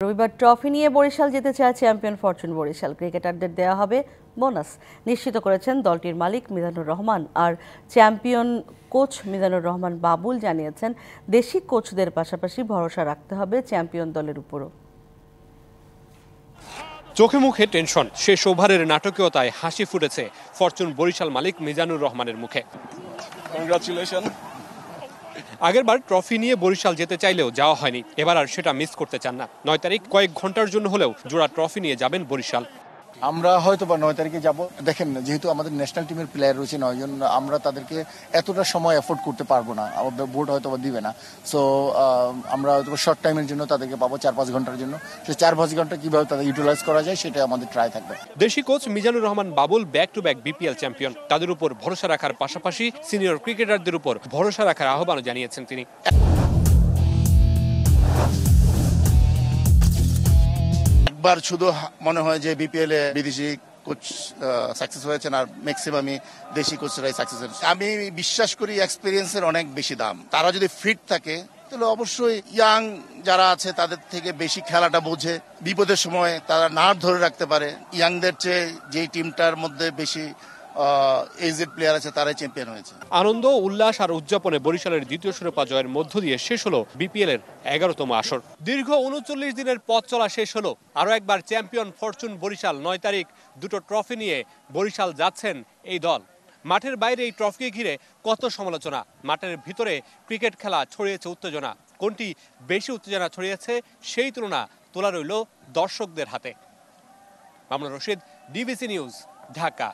রবিবার ট্রফি নিয়ে বরিশাল যেতে চায় চ্যাম্পিয়ন ফরচুন বরিশাল। ক্রিকেটারদের দেয়া হবে বোনাস, নিশ্চিত করেছেন দলটির মালিক মিজানুর রহমান। আর চ্যাম্পিয়ন কোচ মিজানুর রহমান বাবুল জানিয়েছেন, দেশি কোচদের পাশাপাশি ভরসা রাখতে হবে চ্যাম্পিয়ন দলের উপরও। চোখে মুখে টেনশন, শেষ ওভারের নাটকীয়তায় হাসি ফুটেছে ফরচুন বরিশাল মালিক মিজানুর রহমানের মুখে। কংগ্রাচুলেশন। আগেরবার ট্রফি নিয়ে বরিশাল যেতে চাইলেও যাওয়া হয়নি, এবার আর সেটা মিস করতে চান না। 9 তারিখ কয়েক ঘন্টার জন্য হলেও জোড়া ট্রফি নিয়ে যাবেন বরিশাল। আমরা হয়তো বা 9 তারিখে যাব। দেখেন, যেহেতু আমাদের ন্যাশনাল টিমের প্লেয়ার রয়েছে 9 জন, আমরা তাদেরকে এতটা সময় এফোর্ড করতে পারবো না, আমাদের বোর্ড হয়তো বা দিবে না। সো আমরা হয়তো শর্ট টাইমের জন্য তাদেরকে পাবো 4-5 ঘন্টার জন্য। সেই 4-5 ঘন্টা কিভাবে তাদের ইউটিলাইজ করা যায় সেটা আমাদের ট্রাই থাকবে। দেশি coach Mizanur Rahman Babul back to back BPL champion, তাদের উপর ভরসা রাখার পাশাপাশি সিনিয়র ক্রিকেটারদের উপর ভরসা রাখার আহ্বানও জানিয়েছেন তিনি। একবার শুধু মনে হয় যে বিপিএল এ বিদেশি কোচ সাকসেস হয়েছেন, আর ম্যাক্সিমামই দেশি কোচরাই সাকসেস হয়েছে। আমি বিশ্বাস করি এক্সপিরিয়েন্সের অনেক বেশি দাম। তারা যদি ফিট থাকে তাহলে অবশ্যই ইয়াং যারা আছে তাদের থেকে বেশি খেলাটা বোঝে, বিপদের সময় তারা নাট ধরে রাখতে পারে। ইয়াংদের চেয়ে যেই টিমটার মধ্যে বেশি এজেড প্লেয়ার আছে তারাই চ্যাম্পিয়ন হয়েছে। আনন্দ, উল্লাস আর উদযাপনে বরিশালের দ্বিতীয় শিরোপা জয়ের মধ্য দিয়ে শেষ হলো বিপিএল এর 11তম আসর। দীর্ঘ 39 দিনের পথ চলা শেষ হলো। আরো একবার চ্যাম্পিয়ন ফরচুন বরিশাল। 9 তারিখ দুটো ট্রফি নিয়ে বরিশাল যাচ্ছেন এই দল। মাঠের বাইরে এই ট্রফিকে ঘিরে কত সমালোচনা, মাঠের ভিতরে ক্রিকেট খেলা ছড়িয়েছে উত্তেজনা। কোনটি বেশি উত্তেজনা ছড়িয়েছে সেই তুলনা তোলা রইল দর্শকদের হাতে। Mamunur Rashid, DBC news, Dhaka.